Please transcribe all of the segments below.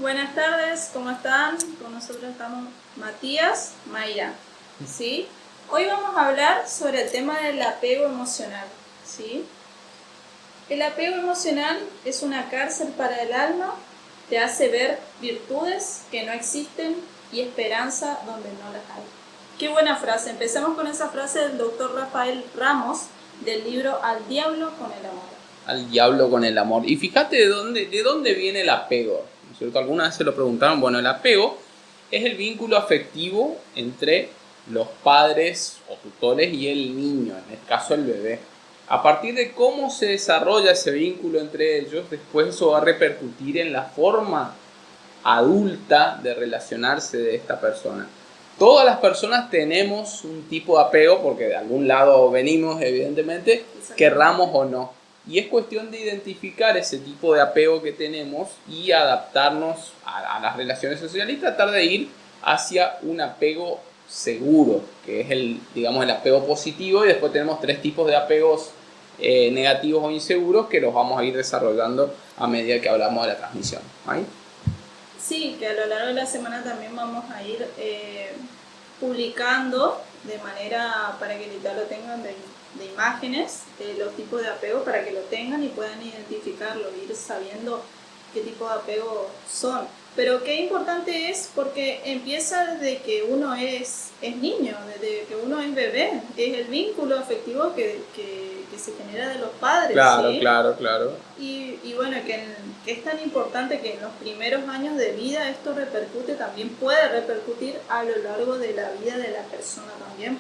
Buenas tardes, ¿cómo están? Con nosotros estamos Matías, Mayra, ¿sí? Hoy vamos a hablar sobre el tema del apego emocional, ¿sí? El apego emocional es una cárcel para el alma, te hace ver virtudes que no existen y esperanza donde no las hay. Qué buena frase. Empecemos con esa frase del doctor Rafael Ramos del libro Al diablo con el amor. Al diablo con el amor. Y fíjate de dónde viene el apego, ¿no es cierto? Alguna vez se lo preguntaron. Bueno, el apego es el vínculo afectivo entre los padres o tutores y el niño, en el caso el bebé. A partir de cómo se desarrolla ese vínculo entre ellos, después eso va a repercutir en la forma adulta de relacionarse de esta persona. Todas las personas tenemos un tipo de apego porque de algún lado venimos, evidentemente, querramos o no. Y es cuestión de identificar ese tipo de apego que tenemos y adaptarnos a las relaciones sociales y tratar de ir hacia un apego seguro, que es el apego positivo, y después tenemos tres tipos de apegos negativos o inseguros que los vamos a ir desarrollando a medida que hablamos de la transmisión. ¿Ahí? Sí, que a lo largo de la semana también vamos a ir publicando de manera para que ya lo tengan de imágenes, los tipos de apego para que lo tengan y puedan identificarlo, ir sabiendo qué tipo de apego son. Pero qué importante es porque empieza desde que uno es niño, desde que uno es bebé, es el vínculo afectivo que se genera de los padres. Claro, ¿sí? claro. Y bueno, que es tan importante que en los primeros años de vida esto repercute, también puede repercutir a lo largo de la vida de la persona también.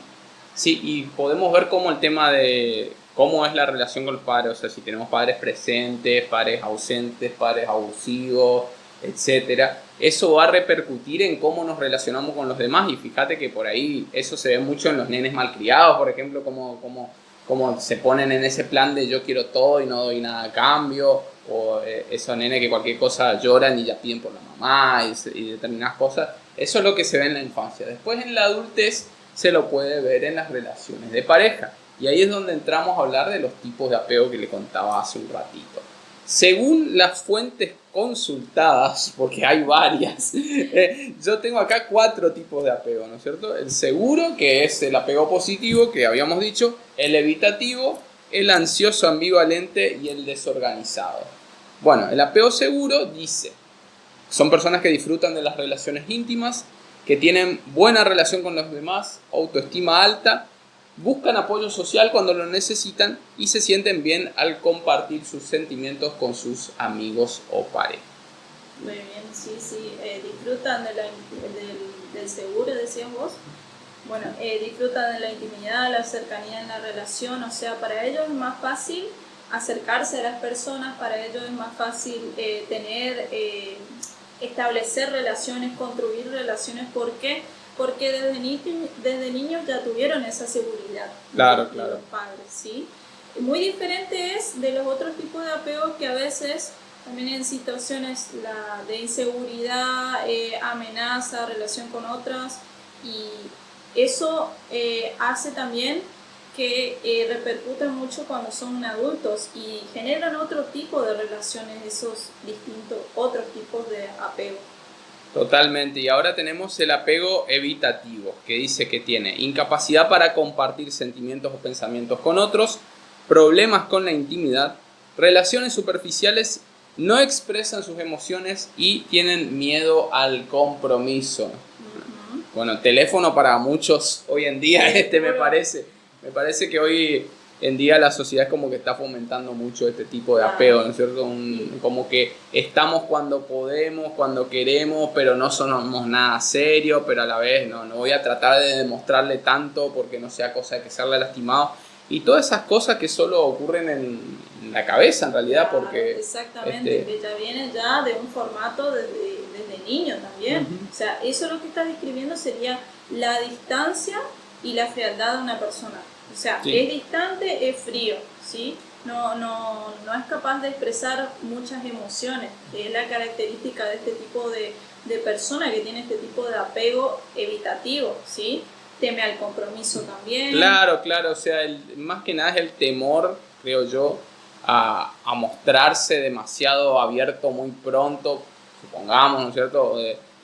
Sí, y podemos ver cómo el tema de cómo es la relación con los padres, o sea, si tenemos padres presentes, padres ausentes, padres abusivos, etcétera, eso va a repercutir en cómo nos relacionamos con los demás. Y fíjate que por ahí eso se ve mucho en los nenes malcriados, por ejemplo, como se ponen en ese plan de yo quiero todo y no doy nada a cambio, o esos nenes que cualquier cosa lloran y ya piden por la mamá y determinadas cosas. Eso es lo que se ve en la infancia. Después en la adultez se lo puede ver en las relaciones de pareja. Y ahí es donde entramos a hablar de los tipos de apego que le contaba hace un ratito. Según las fuentes consultadas, porque hay varias, yo tengo acá 4 tipos de apego, ¿no es cierto? El seguro, que es el apego positivo, que habíamos dicho, el evitativo, el ansioso ambivalente y el desorganizado. Bueno, el apego seguro dice, son personas que disfrutan de las relaciones íntimas, que tienen buena relación con los demás, autoestima alta, buscan apoyo social cuando lo necesitan y se sienten bien al compartir sus sentimientos con sus amigos o pareja. Muy bien, sí, disfrutan del seguro, decías vos. Bueno, disfrutan de la intimidad, la cercanía en la relación, o sea, para ellos es más fácil acercarse a las personas, para ellos es más fácil establecer relaciones, construir relaciones. ¿Por qué? Porque desde niños ya tuvieron esa seguridad Claro. de los padres, ¿sí? Muy diferente es de los otros tipos de apegos que a veces también en situaciones de inseguridad, amenaza, relación con otras, y eso hace también que repercuten mucho cuando son adultos y generan otro tipo de relaciones, esos distintos otros tipos de apego. Totalmente. Y ahora tenemos el apego evitativo, que dice que tiene incapacidad para compartir sentimientos o pensamientos con otros, problemas con la intimidad, relaciones superficiales, no expresan sus emociones y tienen miedo al compromiso. Bueno, teléfono para muchos hoy en día, me parece que hoy en día la sociedad es como que está fomentando mucho este tipo de apego, ¿no es cierto? Como que estamos cuando podemos, cuando queremos, pero no somos nada serio, pero a la vez no voy a tratar de demostrarle tanto porque no sea cosa de que serle lastimado. Y todas esas cosas que solo ocurren en la cabeza en realidad, porque... Exactamente, que ya viene ya de un formato desde niño también. O sea, eso lo que estás describiendo sería la distancia y la frialdad de una persona. O sea, Sí. Es distante, es frío, ¿sí? No es capaz de expresar muchas emociones. Es la característica de este tipo de persona que tiene este tipo de apego evitativo, ¿sí? Teme al compromiso también. Claro, o sea, más que nada es el temor, creo yo, a mostrarse demasiado abierto muy pronto, supongamos, ¿no es cierto?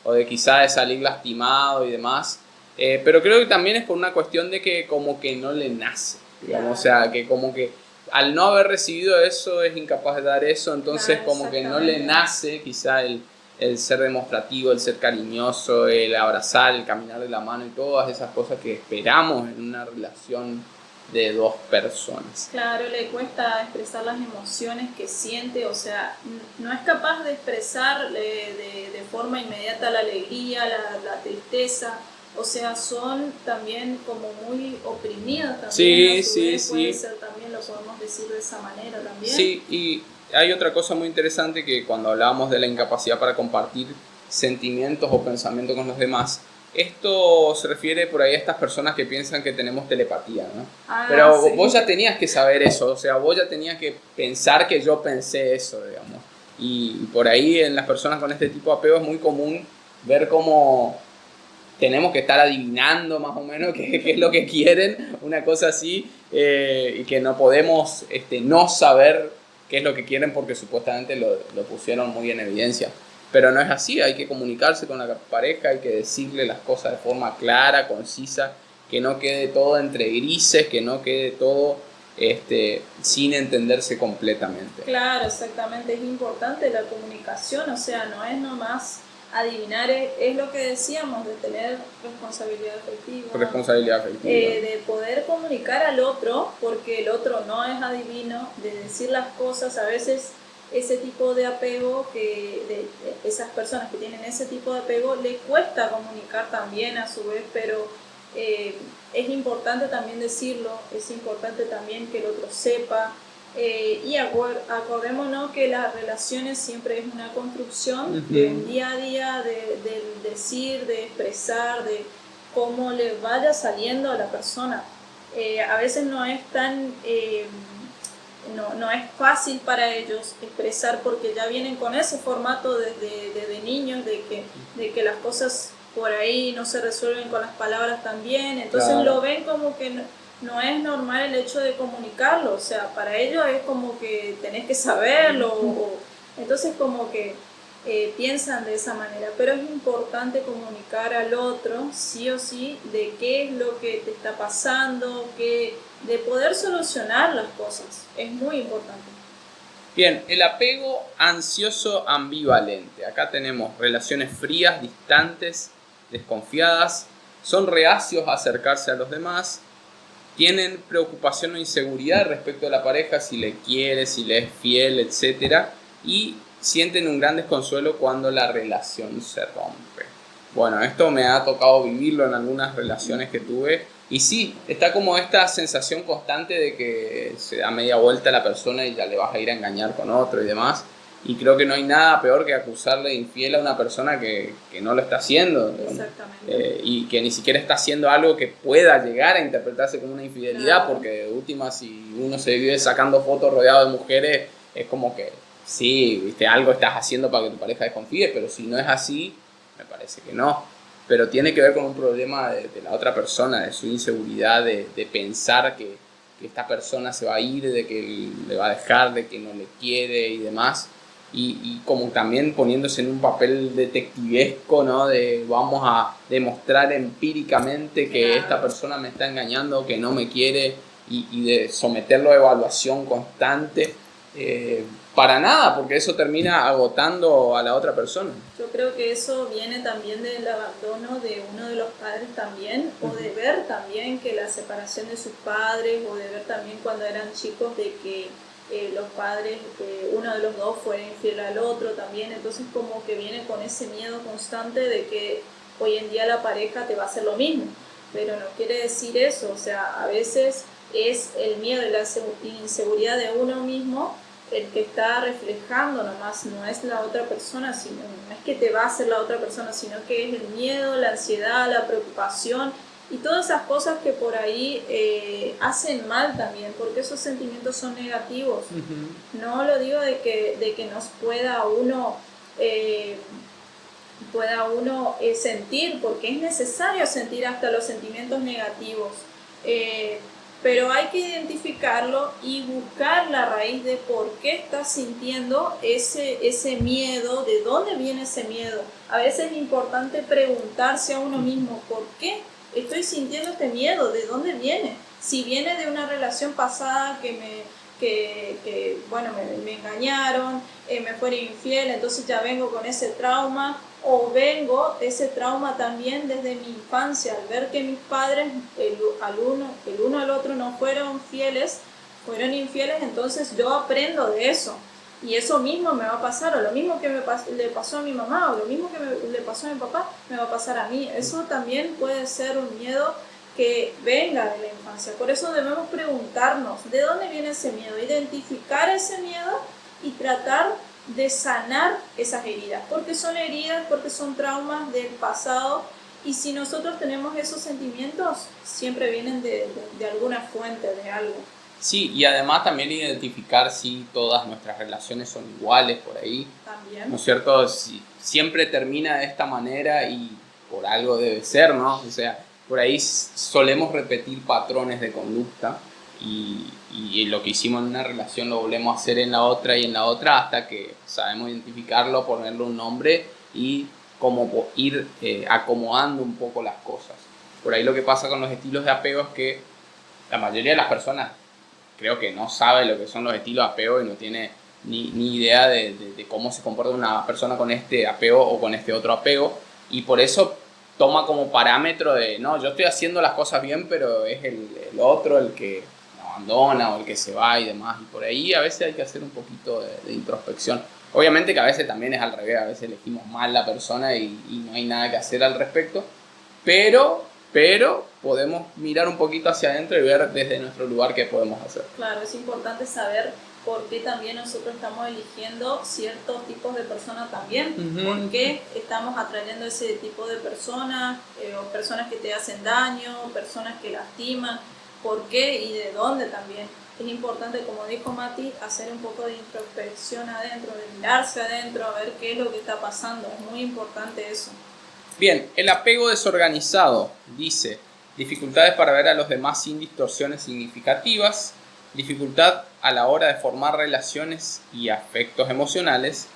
O de quizá de salir lastimado y demás. Pero creo que también es por una cuestión de que como que no le nace, digamos, o sea, que como que al no haber recibido eso es incapaz de dar eso, entonces como que no le nace quizá el ser demostrativo, el ser cariñoso, el abrazar, el caminar de la mano y todas esas cosas que esperamos en una relación de dos personas. Claro, le cuesta expresar las emociones que siente, o sea, no es capaz de expresar de forma inmediata la alegría, la tristeza, o sea, son también como muy oprimidos también. Sí, puede ser también, lo podemos decir de esa manera también. Sí, y hay otra cosa muy interesante que cuando hablábamos de la incapacidad para compartir sentimientos o pensamientos con los demás, esto se refiere por ahí a estas personas que piensan que tenemos telepatía, ¿no? Pero sí. Vos ya tenías que saber eso, o sea, vos ya tenías que pensar que yo pensé eso, digamos. Y por ahí en las personas con este tipo de apego es muy común ver cómo tenemos que estar adivinando más o menos qué es lo que quieren, una cosa así, y que no podemos no saber qué es lo que quieren porque supuestamente lo pusieron muy en evidencia. Pero no es así, hay que comunicarse con la pareja, hay que decirle las cosas de forma clara, concisa, que no quede todo entre grises, que no quede todo sin entenderse completamente. Claro, exactamente, es importante la comunicación, o sea, no es nomás adivinar, es lo que decíamos, de tener responsabilidad afectiva. De poder comunicar al otro, porque el otro no es adivino, de decir las cosas. A veces ese tipo de apego, esas personas que tienen ese tipo de apego, le cuesta comunicar también a su vez, pero es importante también decirlo, es importante también que el otro sepa. Y acordémonos que las relaciones siempre es una construcción de un día a día, del decir, de expresar, de cómo le vaya saliendo a la persona. A veces no es tan no es fácil para ellos expresar, porque ya vienen con ese formato desde niños, de que las cosas por ahí no se resuelven con las palabras también, entonces claro, lo ven como que no es normal el hecho de comunicarlo, o sea, para ellos es como que tenés que saberlo, entonces como que piensan de esa manera, pero es importante comunicar al otro, sí o sí, de qué es lo que te está pasando, de poder solucionar las cosas, es muy importante. Bien, el apego ansioso ambivalente. Acá tenemos relaciones frías, distantes, desconfiadas, son reacios a acercarse a los demás, tienen preocupación o inseguridad respecto a la pareja, si le quiere, si le es fiel, etc. Y sienten un gran desconsuelo cuando la relación se rompe. Bueno, esto me ha tocado vivirlo en algunas relaciones que tuve. Y sí, está como esta sensación constante de que se da media vuelta a la persona y ya le vas a ir a engañar con otro y demás. Y creo que no hay nada peor que acusarle de infiel a una persona que no lo está haciendo. Exactamente. Y que ni siquiera está haciendo algo que pueda llegar a interpretarse como una infidelidad, claro, porque de última, si uno se vive sacando fotos rodeado de mujeres, es como que sí, ¿viste? Algo estás haciendo para que tu pareja desconfíe, pero si no es así, me parece que no. Pero tiene que ver con un problema de la otra persona, de su inseguridad, de pensar que esta persona se va a ir, de que le va a dejar, de que no le quiere y demás. Y como también poniéndose en un papel detectivesco, ¿no? De vamos a demostrar empíricamente que claro, esta persona me está engañando, que no me quiere, y de someterlo a evaluación constante. Para nada, porque eso termina agotando a la otra persona. Yo creo que eso viene también del abandono de uno de los padres también, o de ver también que la separación de sus padres, o de ver también cuando eran chicos de que los padres, uno de los dos fue infiel al otro también, entonces como que viene con ese miedo constante de que hoy en día la pareja te va a hacer lo mismo, pero no quiere decir eso, o sea, a veces es el miedo y la inseguridad de uno mismo el que está reflejando nomás, no es la otra persona, sino, no es que te va a hacer la otra persona, sino que es el miedo, la ansiedad, la preocupación y todas esas cosas que por ahí hacen mal también, porque esos sentimientos son negativos. Uh-huh. No lo digo de que nos pueda uno sentir, porque es necesario sentir hasta los sentimientos negativos. Pero hay que identificarlo y buscar la raíz de por qué estás sintiendo ese miedo, de dónde viene ese miedo. A veces es importante preguntarse a uno mismo, ¿por qué estoy sintiendo este miedo? ¿De dónde viene? Si viene de una relación pasada bueno, me engañaron, me fueron infiel, entonces ya vengo con ese trauma, o vengo ese trauma también desde mi infancia, al ver que mis padres, el uno al otro no fueron fieles, fueron infieles, entonces yo aprendo de eso. Y eso mismo me va a pasar, o lo mismo que le pasó a mi mamá, o lo mismo que le pasó a mi papá, me va a pasar a mí. Eso también puede ser un miedo que venga de la infancia. Por eso debemos preguntarnos, ¿de dónde viene ese miedo? Identificar ese miedo y tratar de sanar esas heridas, porque son heridas, porque son traumas del pasado, y si nosotros tenemos esos sentimientos, siempre vienen de alguna fuente, de algo. Sí, y además también identificar si todas nuestras relaciones son iguales por ahí. También. ¿No es cierto? Si siempre termina de esta manera y por algo debe ser, ¿no? O sea, por ahí solemos repetir patrones de conducta y lo que hicimos en una relación lo volvemos a hacer en la otra y en la otra hasta que sabemos identificarlo, ponerle un nombre y como ir acomodando un poco las cosas. Por ahí lo que pasa con los estilos de apego es que la mayoría de las personas creo que no sabe lo que son los estilos de apego y no tiene ni idea de cómo se comporta una persona con este apego o con este otro apego, y por eso toma como parámetro de, no, yo estoy haciendo las cosas bien, pero es el otro el que me abandona o el que se va y demás, y por ahí a veces hay que hacer un poquito de introspección. Obviamente que a veces también es al revés, a veces elegimos mal la persona y no hay nada que hacer al respecto, pero podemos mirar un poquito hacia adentro y ver desde nuestro lugar qué podemos hacer. Claro, es importante saber por qué también nosotros estamos eligiendo ciertos tipos de personas también, por qué estamos atrayendo ese tipo de personas, o personas que te hacen daño, personas que lastiman, por qué y de dónde también. Es importante, como dijo Mati, hacer un poco de introspección adentro, de mirarse adentro, a ver qué es lo que está pasando. Es muy importante eso. Bien, el apego desorganizado dice: dificultades para ver a los demás sin distorsiones significativas, dificultad a la hora de formar relaciones y afectos emocionales,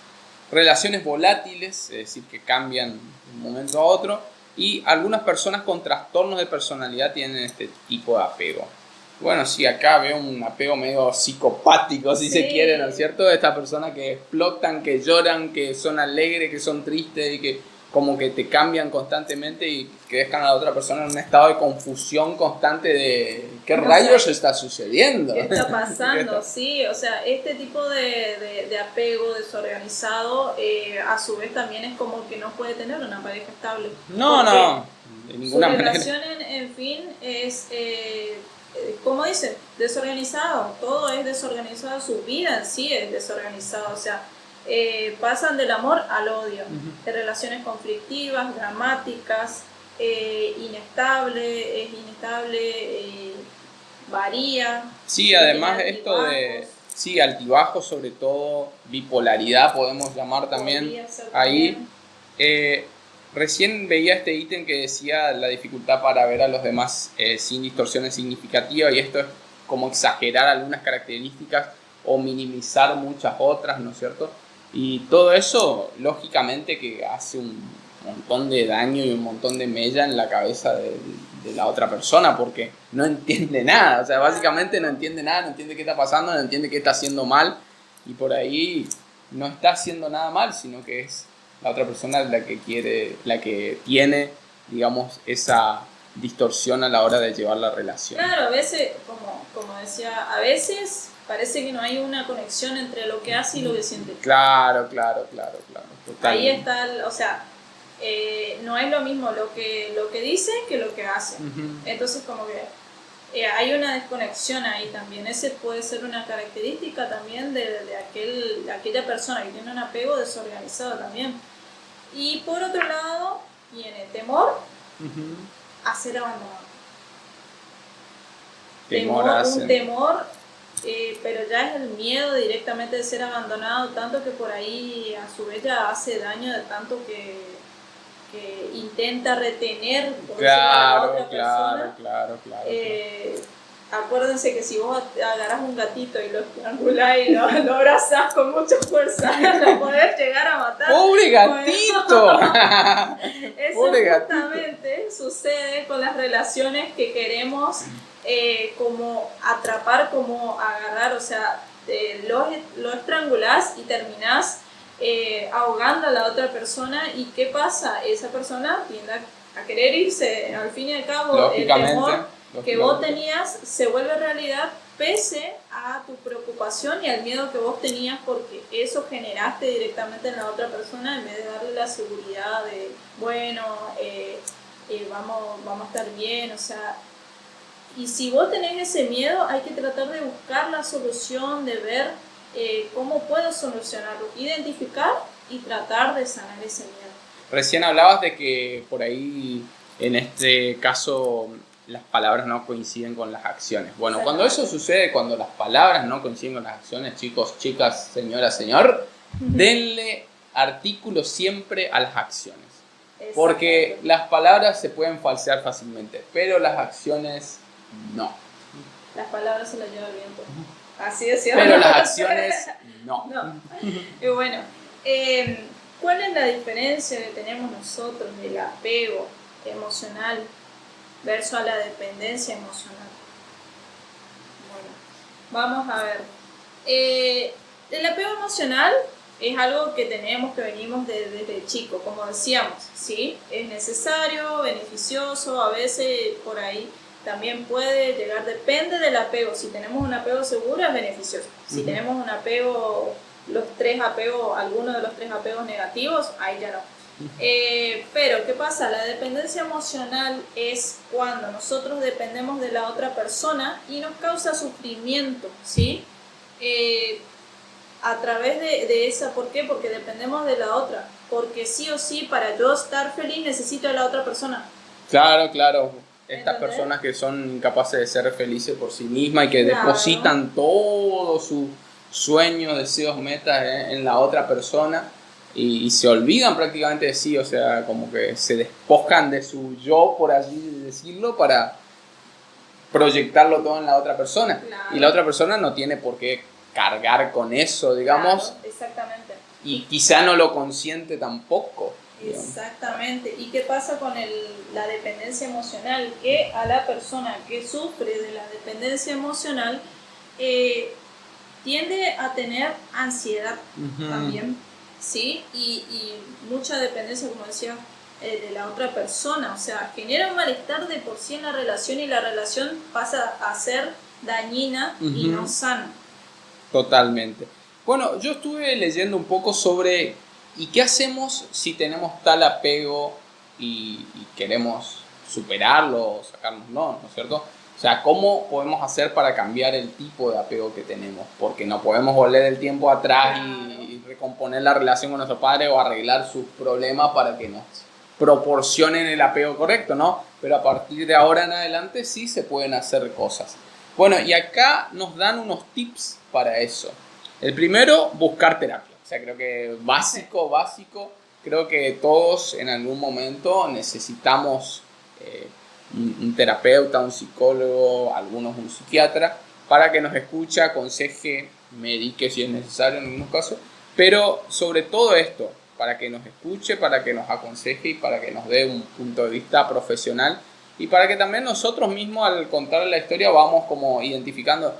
relaciones volátiles, es decir, que cambian de un momento a otro, y algunas personas con trastornos de personalidad tienen este tipo de apego. Bueno, sí, acá veo un apego medio psicopático, si se quiere, ¿no es cierto? Estas personas que explotan, que lloran, que son alegres, que son tristes y que como que te cambian constantemente y que dejan a la otra persona en un estado de confusión constante de ¿qué rayos está sucediendo? ¿Qué está pasando? Sí, o sea, este tipo de apego desorganizado a su vez también es como que no puede tener una pareja estable. No, de ninguna manera. Su relación, en fin, es, como dicen, desorganizado. Todo es desorganizado, su vida en sí es desorganizada, o sea, pasan del amor al odio, de relaciones conflictivas, dramáticas, inestable, varía. Sí, además esto de altibajos, sobre todo bipolaridad podemos llamar también ahí. Recién veía este ítem que decía la dificultad para ver a los demás sin distorsiones significativas, y esto es como exagerar algunas características o minimizar muchas otras, ¿no es cierto? Y todo eso, lógicamente, que hace un montón de daño y un montón de mella en la cabeza de la otra persona, porque no entiende nada, o sea, básicamente no entiende nada, no entiende qué está pasando, no entiende qué está haciendo mal, y por ahí no está haciendo nada mal, sino que es la otra persona la que tiene, digamos, esa distorsión a la hora de llevar la relación. Claro, a veces, como decía, a veces parece que no hay una conexión entre lo que hace y lo que siente. Claro. Totalmente. Ahí está, o sea, no es lo mismo lo que dice que lo que hace. Entonces, como que hay una desconexión ahí también. Ese puede ser una característica también de aquella persona que tiene un apego desorganizado también. Y por otro lado, tiene temor a ser abandonado. Un temor, pero ya es el miedo directamente de ser abandonado, tanto que por ahí a su vez ya hace daño, de tanto que intenta retener por a la otra persona. Acuérdense que si vos agarrás un gatito y lo estrangulás y lo abrazás con mucha fuerza, lo podés llegar a matar. ¡Pobre gatito! Eso Pobre justamente sucede con las relaciones que queremos como atrapar, como agarrar, o sea, lo estrangulás y terminás ahogando a la otra persona. ¿Y qué pasa? Esa persona tiende a querer irse. Al fin y al cabo, el temor que vos tenías se vuelve realidad pese a tu preocupación y al miedo que vos tenías, porque eso generaste directamente en la otra persona en vez de darle la seguridad de, bueno, vamos a estar bien, o sea. Y si vos tenés ese miedo, hay que tratar de buscar la solución, de ver cómo puedo solucionarlo, identificar y tratar de sanar ese miedo. Recién hablabas de que por ahí, en este caso, las palabras no coinciden con las acciones. Bueno, cuando eso sucede, cuando las palabras no coinciden con las acciones, chicos, chicas, señora, señor, denle artículo siempre a las acciones. Porque las palabras se pueden falsear fácilmente, pero las acciones no. Las palabras se las lleva el viento. Así es cierto. Pero las acciones no. Y bueno, ¿cuál es la diferencia que tenemos nosotros del apego emocional versus a la dependencia emocional? Bueno, vamos a ver. El apego emocional es algo que tenemos, que venimos desde chico, como decíamos, ¿sí? Es necesario, beneficioso, a veces por ahí también puede llegar, depende del apego. Si tenemos un apego seguro es beneficioso. Si tenemos un apego, alguno de los tres apegos negativos, ahí ya no. Pero, ¿qué pasa? La dependencia emocional es cuando nosotros dependemos de la otra persona y nos causa sufrimiento, ¿sí? A través de esa, ¿por qué? Porque dependemos de la otra. Porque sí o sí, para yo estar feliz necesito de la otra persona. Claro. Estas personas que son incapaces de ser felices por sí mismas y que depositan todo su sueños, deseos, metas en la otra persona y se olvidan prácticamente de sí, o sea, como que se despojan de su yo, por así decirlo, para proyectarlo todo en la otra persona. Y la otra persona no tiene por qué cargar con eso, digamos. Claro, exactamente. Y quizá no lo consiente tampoco. Exactamente. ¿Y qué pasa con la dependencia emocional? Que a la persona que sufre de la dependencia emocional tiende a tener ansiedad también, ¿sí? Y mucha dependencia, como decía, de la otra persona. O sea, genera un malestar de por sí en la relación y la relación pasa a ser dañina y no sana. Totalmente. Bueno, yo estuve leyendo un poco sobre ¿y qué hacemos si tenemos tal apego y queremos superarlo o sacárnoslo, ¿no es cierto? O sea, ¿cómo podemos hacer para cambiar el tipo de apego que tenemos? Porque no podemos volver el tiempo atrás y recomponer la relación con nuestro padre o arreglar sus problemas para que nos proporcionen el apego correcto, ¿no? Pero a partir de ahora en adelante sí se pueden hacer cosas. Bueno, y acá nos dan unos tips para eso. El primero, buscar terapia. O sea, creo que básico, creo que todos en algún momento necesitamos un terapeuta, un psicólogo, algunos un psiquiatra, para que nos escuche, aconseje, medique si es necesario en algunos casos, pero sobre todo esto, para que nos escuche, para que nos aconseje y para que nos dé un punto de vista profesional y para que también nosotros mismos al contar la historia vamos como identificando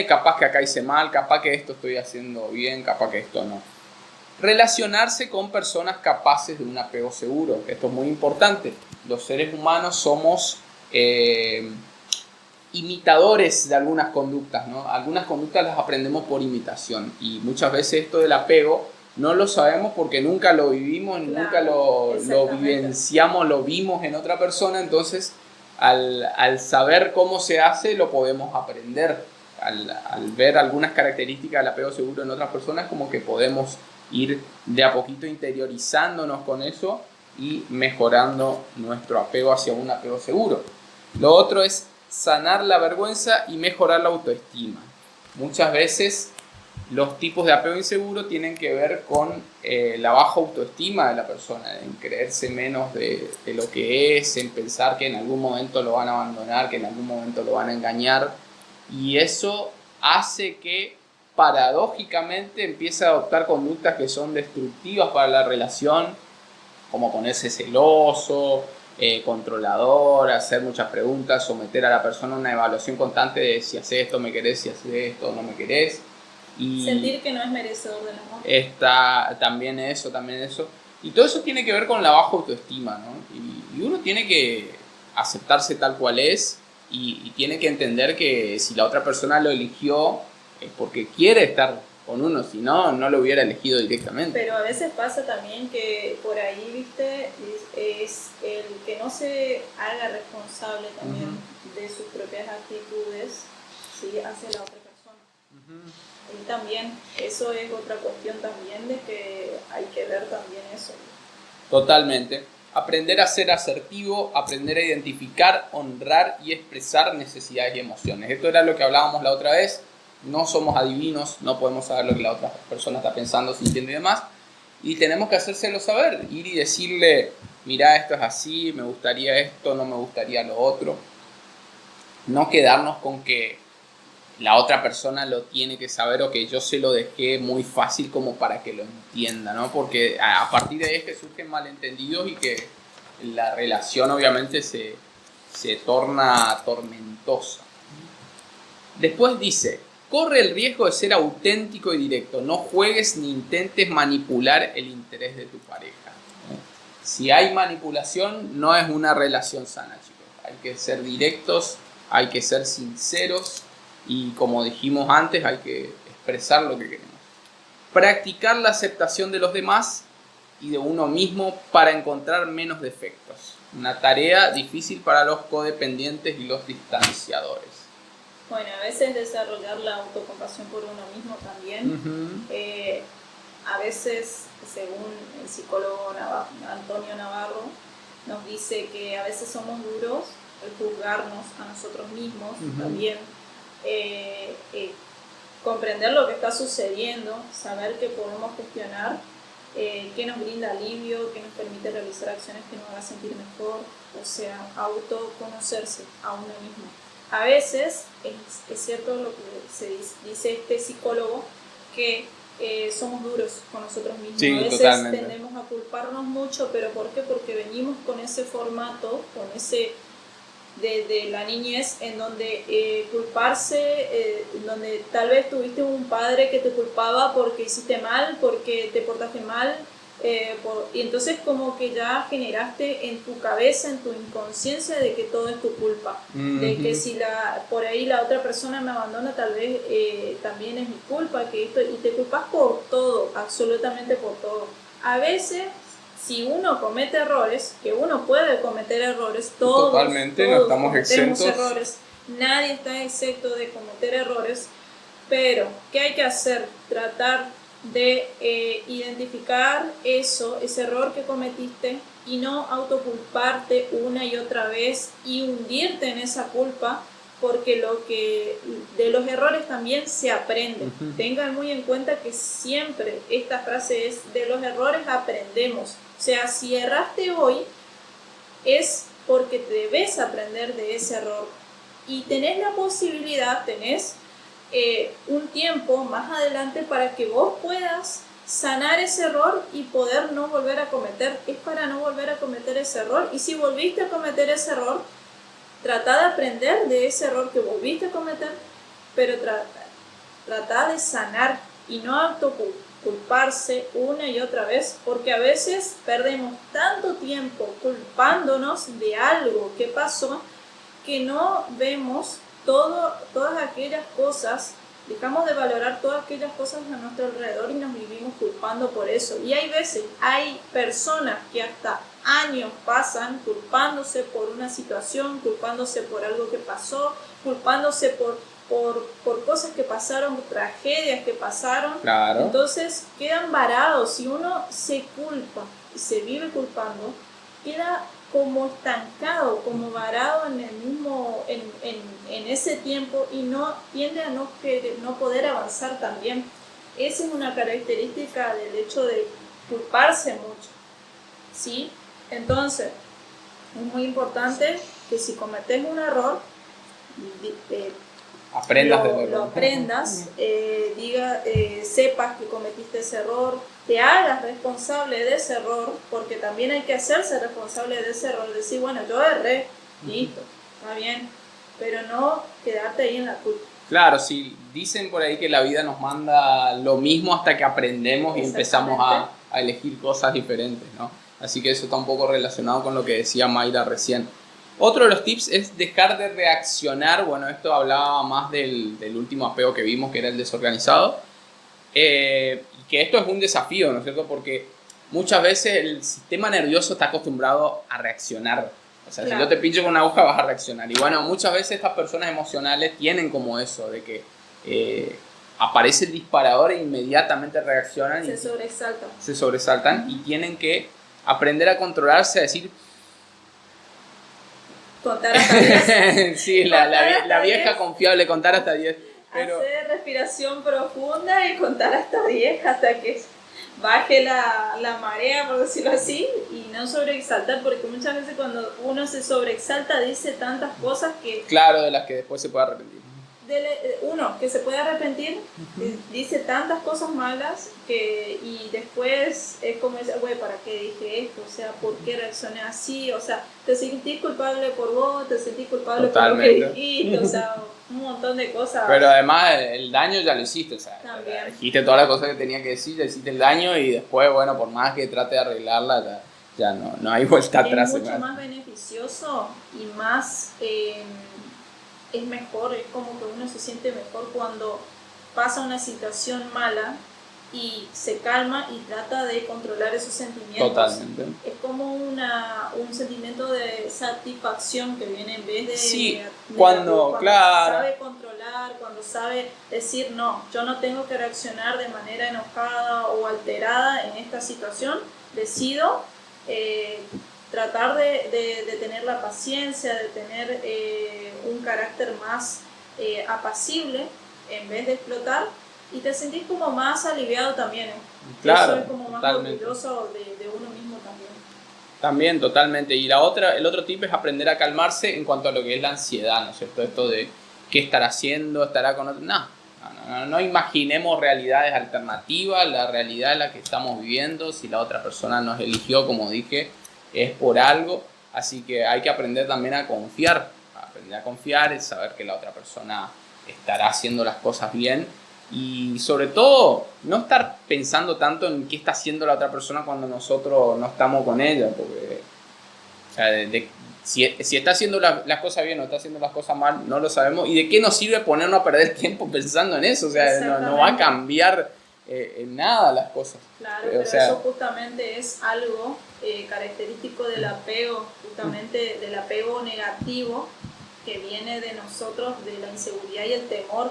capaz que acá hice mal, capaz que esto estoy haciendo bien, capaz que esto no. Relacionarse con personas capaces de un apego seguro. Esto es muy importante. Los seres humanos somos imitadores de algunas conductas, ¿no? Algunas conductas las aprendemos por imitación y muchas veces esto del apego no lo sabemos porque nunca lo vivimos, nunca lo vivenciamos, lo vimos en otra persona, entonces al saber cómo se hace lo podemos aprender. Al ver algunas características del apego seguro en otras personas, como que podemos ir de a poquito interiorizándonos con eso y mejorando nuestro apego hacia un apego seguro. Lo otro es sanar la vergüenza y mejorar la autoestima. Muchas veces Los tipos de apego inseguro tienen que ver con la baja autoestima de la persona, en creerse menos de lo que es, en pensar que en algún momento lo van a abandonar, que en algún momento lo van a engañar. Y eso hace que paradójicamente empiece a adoptar conductas que son destructivas para la relación, como ponerse celoso, controlador, hacer muchas preguntas, someter a la persona a una evaluación constante de si haces esto me querés, si haces esto no me querés. Y sentir que no es merecedor del amor. está también eso. Y todo eso tiene que ver con la baja autoestima, ¿no? Y uno tiene que aceptarse tal cual es y tiene que entender que si la otra persona lo eligió es porque quiere estar con uno, si no, no lo hubiera elegido directamente. Pero a veces pasa también que por ahí, viste, es el que no se haga responsable también de sus propias actitudes, ¿sí? Hacia la otra persona. Y también, eso es otra cuestión también de que hay que ver también eso. Totalmente. Aprender a ser asertivo, aprender a identificar, honrar y expresar necesidades y emociones. Esto era lo que hablábamos la otra vez. No somos adivinos, no podemos saber lo que la otra persona está pensando, sintiendo y demás. Y tenemos que hacérselo saber, ir y decirle, mira, esto es así, me gustaría esto, no me gustaría lo otro. No quedarnos con que la otra persona lo tiene que saber o que yo se lo dejé muy fácil como para que lo entienda, ¿no? Porque a partir de ahí es que surgen malentendidos y que la relación obviamente se torna tormentosa. Después dice, corre el riesgo de ser auténtico y directo, no juegues ni intentes manipular el interés de tu pareja. Si hay manipulación, no es una relación sana, chicos. Hay que ser directos, hay que ser sinceros. Y como dijimos antes, hay que expresar lo que queremos. Practicar la aceptación de los demás y de uno mismo para encontrar menos defectos. Una tarea difícil para los codependientes y los distanciadores. Bueno, a veces desarrollar la autocompasión por uno mismo también. A veces, según el psicólogo Antonio Navarro, nos dice que a veces somos duros al juzgarnos a nosotros mismos también. Comprender lo que está sucediendo, saber que podemos gestionar, que nos brinda alivio, que nos permite realizar acciones que nos hagan sentir mejor, o sea, autoconocerse a uno mismo. A veces es cierto lo que dice este psicólogo, que somos duros con nosotros mismos. Sí, a veces totalmente. tendemos a culparnos mucho, pero ¿por qué? Porque venimos con ese formato, con ese de la niñez, en donde culparse, donde tal vez tuviste un padre que te culpaba porque hiciste mal, porque te portaste mal, y entonces como que ya generaste en tu cabeza, en tu inconsciencia, de que todo es tu culpa, de que si por ahí la otra persona me abandona, tal vez también es mi culpa, que esto, y te culpas por todo, absolutamente por todo. A veces, si uno comete errores, que uno puede cometer errores, todos no estamos exentos. Errores, nadie está exento de cometer errores, pero ¿qué hay que hacer? Tratar de identificar ese error que cometiste y no autoculparte una y otra vez y hundirte en esa culpa, porque de los errores también se aprende. Tengan muy en cuenta que siempre esta frase es: de los errores aprendemos. O sea, si erraste hoy, es porque debes aprender de ese error. Y tenés la posibilidad, tenés un tiempo más adelante para que vos puedas sanar ese error y poder no volver a cometer. Es para no volver a cometer ese error. Y si volviste a cometer ese error, trata de aprender de ese error que volviste a cometer, pero trata de sanar y no autoculparse una y otra vez, porque a veces perdemos tanto tiempo culpándonos de algo que pasó que no vemos todas aquellas cosas, dejamos de valorar todas aquellas cosas a nuestro alrededor y nos vivimos culpando por eso. Y hay personas que hasta años pasan culpándose por una situación, culpándose por algo que pasó, culpándose por cosas que pasaron, tragedias que pasaron. Claro. Entonces quedan varados. Si uno se culpa y se vive culpando, queda como estancado, como varado en ese tiempo, y no tiende a no poder avanzar también. esa es una característica del hecho de culparse mucho, ¿sí? Entonces, es muy importante que si cometes un error, aprendas del error. Lo aprendas, sepas que cometiste ese error, te hagas responsable de ese error, porque también hay que hacerse responsable de ese error, decir, bueno, yo erré, listo, está bien, pero no quedarte ahí en la culpa. Claro, sí, dicen por ahí que la vida nos manda lo mismo hasta que aprendemos y empezamos a elegir cosas diferentes, ¿no? Así que eso está un poco relacionado con lo que decía Mayra recién. Otro de los tips es dejar de reaccionar. Bueno, esto hablaba más del último apego que vimos, que era el desorganizado. Que esto es un desafío, ¿no es cierto? Porque muchas veces el sistema nervioso está acostumbrado a reaccionar. O sea, claro, si yo te pincho con una aguja vas a reaccionar. Y bueno, muchas veces estas personas emocionales tienen como eso, de que aparece el disparador e inmediatamente reaccionan. Se sobresaltan y tienen que aprender a controlarse, a decir... Contar hasta 10. Sí, la vieja confiable, contar hasta 10. Pero... hacer respiración profunda y contar hasta 10 hasta que baje la marea, por decirlo así, y no sobreexaltar, porque muchas veces cuando uno se sobreexalta dice tantas cosas que... Claro, de las que después se puede arrepentir. Uno, que se puede arrepentir, dice tantas cosas malas y después es como decir, güey, ¿para qué dije esto? O sea, ¿por qué reaccioné así? O sea, te sentís culpable por vos, te sentís culpable totalmente por lo que dijiste, o sea, un montón de cosas. Pero además el daño ya lo hiciste, o sea, también dijiste todas las cosas que tenía que decir, ya hiciste el daño y después, bueno, por más que trate de arreglarla, ya no hay vuelta atrás. Es mucho más beneficioso y más... es mejor, es como que uno se siente mejor cuando pasa una situación mala y se calma y trata de controlar esos sentimientos. Totalmente. Es como un sentimiento de satisfacción que viene en vez de... Sí, cuando claro, sabe controlar, cuando sabe decir, no, yo no tengo que reaccionar de manera enojada o alterada en esta situación, decido... tratar de tener la paciencia, de tener un carácter más apacible en vez de explotar, y te sentís como más aliviado también. Claro, eso es como más totalmente orgulloso de uno mismo también. También, totalmente. Y el otro tip es aprender a calmarse en cuanto a lo que es la ansiedad, ¿no es cierto? Esto de qué estará haciendo, estará con otro... No imaginemos realidades alternativas, la realidad es la que estamos viviendo. Si la otra persona nos eligió, como dije, es por algo, así que hay que aprender también a confiar, es saber que la otra persona estará haciendo las cosas bien y sobre todo no estar pensando tanto en qué está haciendo la otra persona cuando nosotros no estamos con ella, porque o sea, si está haciendo las cosas bien o está haciendo las cosas mal, no lo sabemos, y de qué nos sirve ponernos a perder tiempo pensando en eso, o sea, no va a cambiar en nada las cosas. Claro, pero eso justamente es algo característico del apego, justamente del apego negativo que viene de nosotros, de la inseguridad y el temor.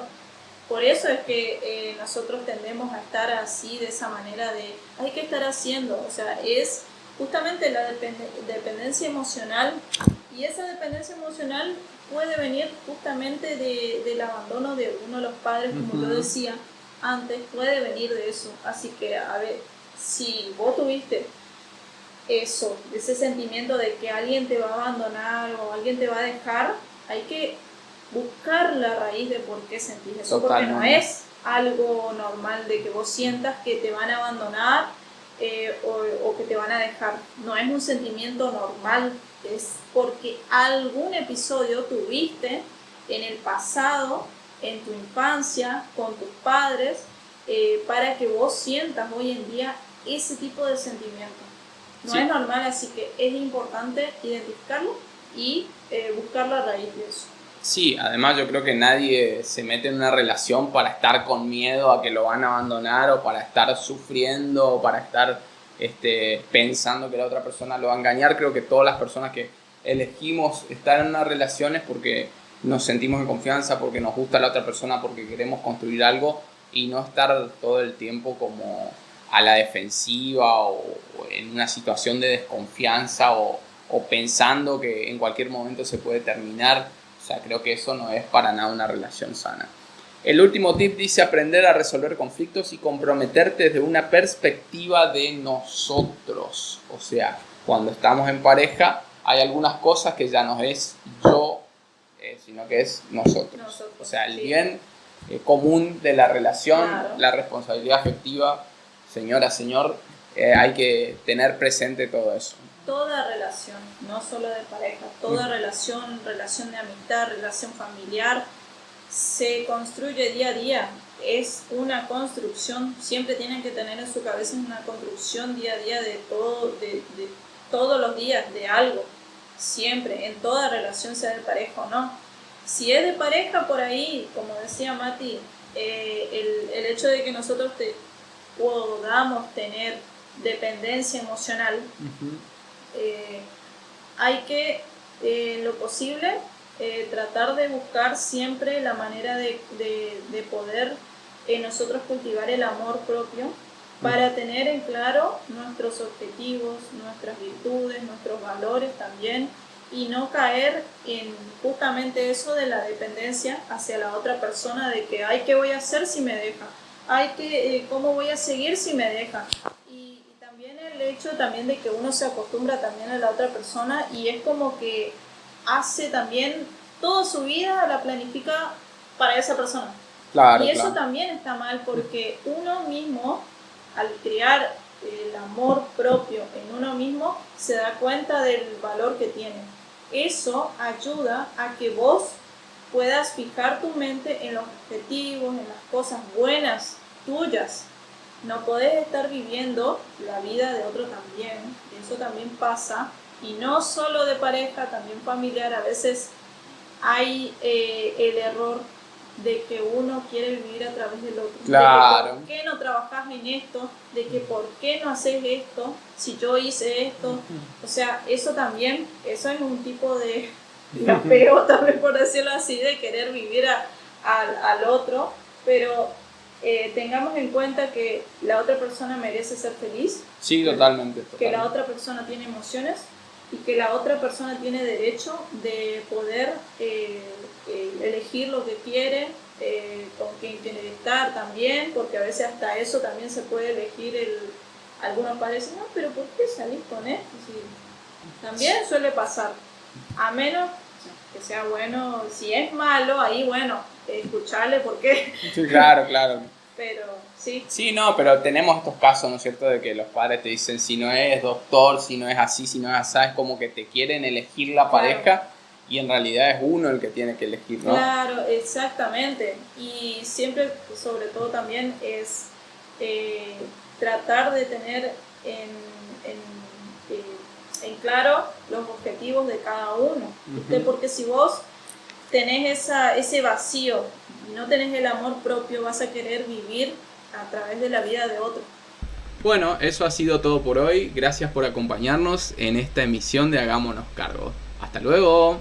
Por eso es que nosotros tendemos a estar así, de esa manera de, hay que estar haciendo, o sea, es justamente la dependencia emocional, y esa dependencia emocional puede venir justamente del abandono de uno de los padres, como yo decía antes, puede venir de eso. Así que, a ver, si vos tuviste eso, ese sentimiento de que alguien te va a abandonar o alguien te va a dejar, hay que buscar la raíz de por qué sentís eso. Totalmente. Porque no es algo normal de que vos sientas que te van a abandonar o que te van a dejar. No es un sentimiento normal, es porque algún episodio tuviste en el pasado, en tu infancia, con tus padres, para que vos sientas hoy en día ese tipo de sentimiento. No es normal, así que es importante identificarlo y buscar la raíz de eso. Sí, además yo creo que nadie se mete en una relación para estar con miedo a que lo van a abandonar o para estar sufriendo o para estar pensando que la otra persona lo va a engañar. Creo que todas las personas que elegimos estar en una relación es porque nos sentimos en confianza, porque nos gusta la otra persona, porque queremos construir algo y no estar todo el tiempo como a la defensiva o en una situación de desconfianza o pensando que en cualquier momento se puede terminar. O sea, creo que eso no es para nada una relación sana. El último tip dice aprender a resolver conflictos y comprometerte desde una perspectiva de nosotros. O sea, cuando estamos en pareja hay algunas cosas que ya no es yo, sino que es nosotros. O sea, el bien común de la relación, claro, la responsabilidad afectiva, señora, señor, hay que tener presente todo eso. Toda relación, no solo de pareja, toda relación de amistad, relación familiar, se construye día a día, es una construcción, siempre tienen que tener en su cabeza una construcción día a día de todos los días, de algo, siempre, en toda relación, sea de pareja o no. Si es de pareja, por ahí, como decía Mati, el hecho de que nosotros podamos tener dependencia emocional, hay que, en lo posible, tratar de buscar siempre la manera de poder nosotros cultivar el amor propio para tener en claro nuestros objetivos, nuestras virtudes, nuestros valores también, y no caer en justamente eso de la dependencia hacia la otra persona, de que ay, ¿qué voy a hacer si me deja? Ay, ¿cómo voy a seguir si me deja? Y también el hecho también de que uno se acostumbra también a la otra persona y es como que hace también toda su vida, la planifica para esa persona. Claro, y eso claro. también está mal porque uno mismo, al crear el amor propio en uno mismo, se da cuenta del valor que tiene. Eso ayuda a que vos puedas fijar tu mente en los objetivos, en las cosas buenas tuyas. No podés estar viviendo la vida de otro también, eso también pasa, y no solo de pareja, también familiar. A veces hay el error de que uno quiere vivir a través del otro. Claro. De que por qué no trabajás en esto, de que por qué no haces esto, si yo hice esto. O sea, eso también, eso es un tipo de apego, también por decirlo así, de querer vivir al otro, pero tengamos en cuenta que la otra persona merece ser feliz. Sí, totalmente. Que la otra persona tiene emociones y que la otra persona tiene derecho de poder elegir lo que quiere, con quién quiere estar también, porque a veces hasta eso también se puede elegir. Algunos padres dicen, no, pero ¿por qué salís con esto? Sí, también suele pasar, a menos que sea bueno. Si es malo, ahí bueno, escucharle por qué. Sí, claro, claro. Pero sí. Sí, no, pero tenemos estos casos, ¿no es cierto?, de que los padres te dicen si no es doctor, si no es así, si no es así, es como que te quieren elegir la pareja, claro, y en realidad es uno el que tiene que elegir, ¿no? Claro, exactamente. Y siempre, sobre todo también, es tratar de tener en claro los objetivos de cada uno. Porque si vos tenés ese vacío y no tenés el amor propio, vas a querer vivir a través de la vida de otro. Bueno, eso ha sido todo por hoy. Gracias por acompañarnos en esta emisión de Hagámonos Cargo. Hasta luego.